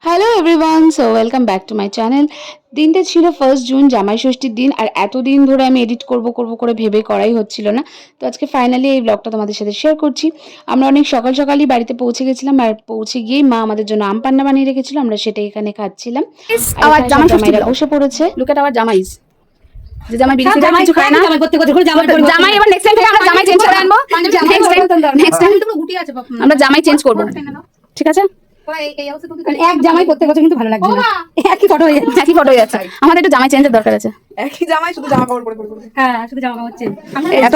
Hello everyone, so welcome back to my channel. দিনটা ছিল 1 June, জামাই ষষ্ঠীর দিন। আর এতদিন ধরে আমি এডিট করব করে ভেবে করাই হচ্ছিল না। তো আজকে ফাইনালি এই ব্লগটা তোমাদের সাথে শেয়ার করছি। আমরা অনেক সকাল সকালই বাড়িতে পৌঁছে গেছিলাম, আর পৌঁছে গিয়েই মা আমাদের জন্য আম পান্না বানিয়ে রেখেছিল। আমরা সেটাই এখানে খাচ্ছিলাম। আর আওয়ার এখানে সব জামাই ষষ্ঠী জামাইরা ব্লগ। বসে পড়েছে। Look at our jamais. যে জামাই বিড়ি সিগারেট কিছু খায় না। জামাই এবার নেক্সট টাইম থেকে আমরা জামাই চেঞ্জ করে আনবো। নেক্সট টাইম আমরা জামাই চেঞ্জ করব, ঠিক আছে? এক জামাই প্রত্যেক বছর কিন্তু ভালো লাগছে না, একই ফটো হয়ে যাচ্ছে। একই ফটো হয়ে যাচ্ছে। আমাদের একটু জামাই চেঞ্জের দরকার আছে। একই জামাই শুধু জামা কাপড় পরে পরে। হ্যাঁ, শুধু জামা কাপড় চেঞ্জ। এত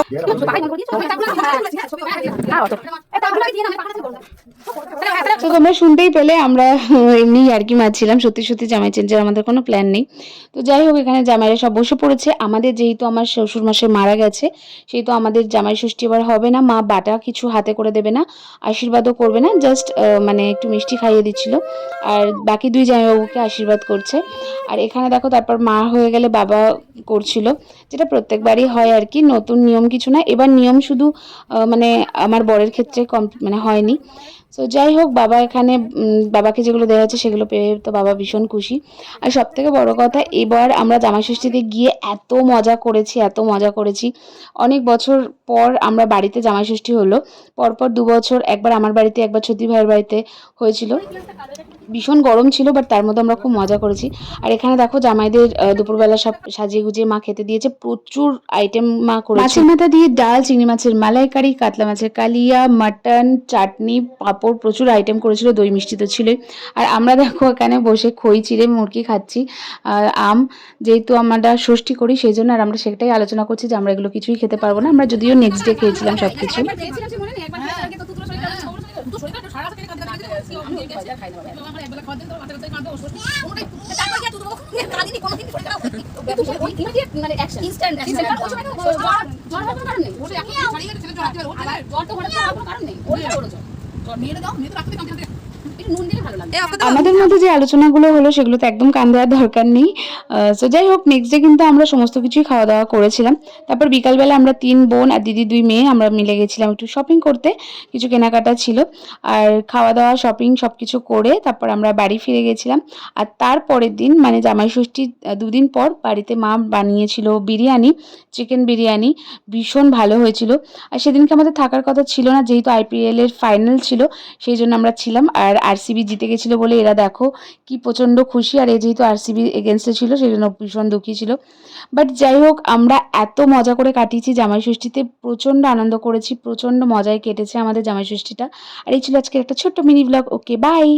তো তোমরা শুনতেই পেলে আমরা এমনি আর কি মারছিলাম। সত্যি সত্যি জামাই চেঞ্জের আমাদের কোনো প্ল্যান নেই। তো যাই হোক, এখানে জামাইরা সব বসে পড়েছে। আমাদের যেহেতু আমার শ্বশুর মশাই মারা গেছে, সেহেতু আমাদের জামাই ষষ্ঠী এবার হবে না। মা বাটা কিছু হাতে করে দেবে না, আশীর্বাদও করবে না, জাস্ট মানে একটু মিষ্টি খাইয়ে দিচ্ছিল। আর বাকি দুই জামাইবাবুকে আশীর্বাদ করছে। আর এখানে দেখো, তারপর মা হয়ে গেলে বাবা করছিল, যেটা প্রত্যেকবারই হয় আর কি। নতুন নিয়ম কিছু না, এবার নিয়ম শুধু মানে আমার বরের ক্ষেত্রে মানে হয়নি। তো যাই হোক, বাবা এখানে বাবাকে যেগুলো দেওয়া হচ্ছে সেগুলো পেয়ে তো বাবা ভীষণ খুশি। আর সব থেকে বড় কথা, এবার আমরা জামাই ষষ্ঠীতে গিয়ে এত মজা করেছি। অনেক বছর পর আমরা বাড়িতে জামাই ষষ্ঠী হলো। পরপর 2 বছর, একবার আমার বাড়িতে, একবার ছুটি ভাইয়ের বাড়িতে হয়েছিল। ভীষণ গরম ছিল, বাট তার মধ্যে আমরা খুব মজা করেছি। আর এখানে দেখো, জামাইদের দুপুরবেলা সব সাজিয়ে গুজিয়ে মা খেতে দিয়েছে। প্রচুর আইটেম মা করেছে। মাছের মাথা দিয়ে ডাল, চিংড়ি মাছের মালাইকারি, কাতলা মাছের কালিয়া, মাটন, চাটনি, পাঁপড়, প্রচুর আইটেম করেছিল। দই মিষ্টি তো ছিলই। আর আমরা দেখো এখানে বসে খই চিড়ে মুরগি খাচ্ছি, আম। যেহেতু আমরা ষষ্ঠী করি সেই জন্য, আর আমরা সেটাই আলোচনা করছি যে আমরা এগুলো কিছুই খেতে পারবো না। আমরা যদিও নেক্সট ডে খেয়েছিলাম সবকিছু। আমাদের মধ্যে যে আলোচনাগুলো হলো সেগুলো তো একদম কান দেওয়ার দরকার নেই। তো যাই হোক, নেক্সট ডে কিন্তু আমরা সমস্ত কিছুই খাওয়া দাওয়া করেছিলাম। তারপর বিকালবেলা আমরা 3 বোন আর দিদি 2 মেয়ে আমরা মিলে গেছিলাম একটু শপিং করতে। কিছু কেনাকাটা ছিল, আর খাওয়া দাওয়া শপিং সব কিছু করে তারপর আমরা বাড়ি ফিরে গেছিলাম। আর তারপরের দিন মানে জামাই ষষ্ঠীর 2 দিন পর বাড়িতে মা বানিয়েছিল বিরিয়ানি, চিকেন বিরিয়ানি। ভীষণ ভালো হয়েছিল। আর সেদিনকে আমাদের থাকার কথা ছিল না, যেহেতু IPL এর ফাইনাল ছিল, সেই জন্য আমরা ছিলাম। আর RCB জিতে গেছিলো বলে এরা দেখো কি প্রচণ্ড খুশি। আর এই যেহেতু RCB এগেনস্টে ছিল, সেই জন্য ভীষণ দুঃখী ছিল। বাট যাই হোক, আমরা এত মজা করে কাটিয়েছি জামাই ষষ্ঠীতে। প্রচণ্ড আনন্দ করেছি, প্রচণ্ড মজায় কেটেছে আমাদের জামাই ষষ্ঠীটা। আর এই ছিল আজকের একটা ছোট্ট মিনি ব্লগ। Okay, by.